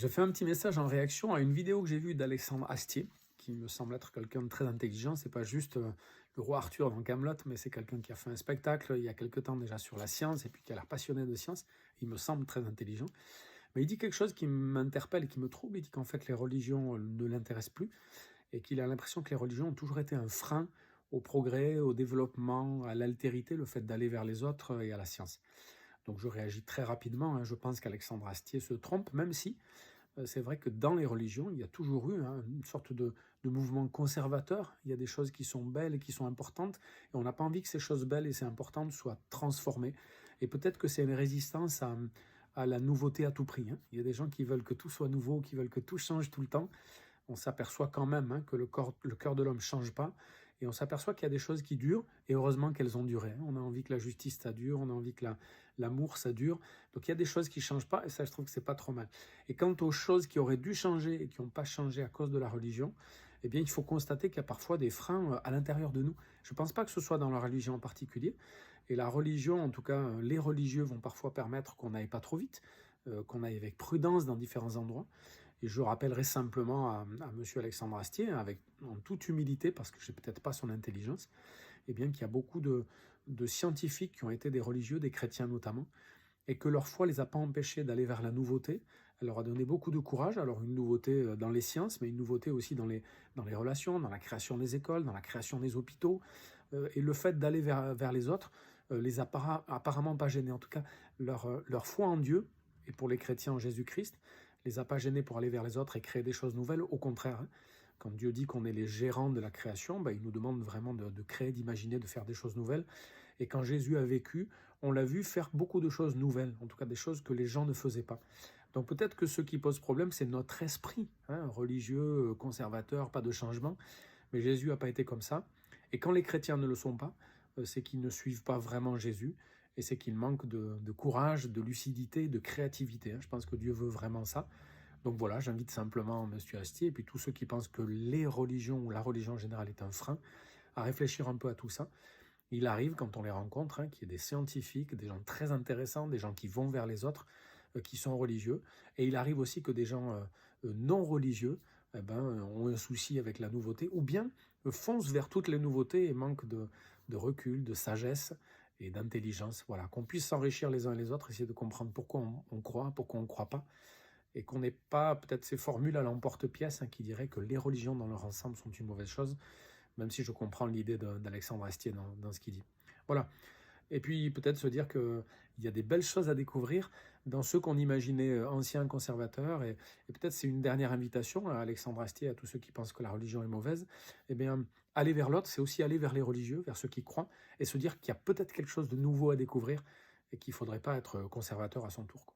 Je fais un petit message en réaction à une vidéo que j'ai vue d'Alexandre Astier, qui me semble être quelqu'un de très intelligent. C'est pas juste le roi Arthur dans Camelot, mais c'est quelqu'un qui a fait un spectacle il y a quelque temps déjà sur la science et puis qui a l'air passionné de science. Il me semble très intelligent. Mais il dit quelque chose qui m'interpelle et qui me trouble. Il dit qu'en fait les religions ne l'intéressent plus et qu'il a l'impression que les religions ont toujours été un frein au progrès, au développement, à l'altérité, le fait d'aller vers les autres et à la science. Donc je réagis très rapidement, hein. Je pense qu'Alexandre Astier se trompe, même si c'est vrai que dans les religions, il y a toujours eu une sorte de mouvement conservateur. Il y a des choses qui sont belles et qui sont importantes, et on n'a pas envie que ces choses belles et ces importantes soient transformées. Et peut-être que c'est une résistance à la nouveauté à tout prix, hein. Il y a des gens qui veulent que tout soit nouveau, qui veulent que tout change tout le temps. On s'aperçoit quand même, hein, que le cœur de l'homme ne change pas, et on s'aperçoit qu'il y a des choses qui durent, et heureusement qu'elles ont duré, hein. On a envie que la justice, ça dure, on a envie que l'amour, ça dure. Donc il y a des choses qui ne changent pas, et ça, je trouve que c'est pas trop mal. Et quant aux choses qui auraient dû changer et qui n'ont pas changé à cause de la religion, eh bien, il faut constater qu'il y a parfois des freins à l'intérieur de nous. Je ne pense pas que ce soit dans la religion en particulier. Et la religion, en tout cas, les religieux vont parfois permettre qu'on n'aille pas trop vite, qu'on aille avec prudence dans différents endroits. Et je rappellerai simplement à M. Alexandre Astier, en toute humilité, parce que je n'ai peut-être pas son intelligence, eh bien qu'il y a beaucoup de scientifiques qui ont été des religieux, des chrétiens notamment, et que leur foi ne les a pas empêchés d'aller vers la nouveauté. Elle leur a donné beaucoup de courage. Alors une nouveauté dans les sciences, mais une nouveauté aussi dans les relations, dans la création des écoles, dans la création des hôpitaux. Et le fait d'aller vers les autres les a apparemment pas gênés. En tout cas, leur foi en Dieu, et pour les chrétiens en Jésus-Christ, les a pas gênés pour aller vers les autres et créer des choses nouvelles. Au contraire, hein. Quand Dieu dit qu'on est les gérants de la création, il nous demande vraiment de créer, d'imaginer, de faire des choses nouvelles. Et quand Jésus a vécu, on l'a vu faire beaucoup de choses nouvelles, en tout cas des choses que les gens ne faisaient pas. Donc peut-être que ce qui pose problème, c'est notre esprit, hein, religieux, conservateur, pas de changement. Mais Jésus n'a pas été comme ça. Et quand les chrétiens ne le sont pas, c'est qu'ils ne suivent pas vraiment Jésus, et c'est qu'ils manquent de courage, de lucidité, de créativité, hein. Je pense que Dieu veut vraiment ça. Donc voilà, j'invite simplement M. Astier, et puis tous ceux qui pensent que les religions, ou la religion en général est un frein, à réfléchir un peu à tout ça. Il arrive, quand on les rencontre, hein, qu'il y ait des scientifiques, des gens très intéressants, des gens qui vont vers les autres, qui sont religieux. Et il arrive aussi que des gens non religieux ont un souci avec la nouveauté, ou bien foncent vers toutes les nouveautés et manquent de recul, de sagesse et d'intelligence. Voilà, qu'on puisse s'enrichir les uns et les autres, essayer de comprendre pourquoi on croit, pourquoi on ne croit pas, et qu'on n'ait pas peut-être ces formules à l'emporte-pièce, hein, qui diraient que les religions dans leur ensemble sont une mauvaise chose, même si je comprends l'idée d'Alexandre Astier dans ce qu'il dit. Voilà. Et puis peut-être se dire qu'il y a des belles choses à découvrir dans ceux qu'on imaginait anciens conservateurs. Et peut-être c'est une dernière invitation à Alexandre Astier, à tous ceux qui pensent que la religion est mauvaise. Eh bien, aller vers l'autre, c'est aussi aller vers les religieux, vers ceux qui croient, et se dire qu'il y a peut-être quelque chose de nouveau à découvrir et qu'il ne faudrait pas être conservateur à son tour, quoi.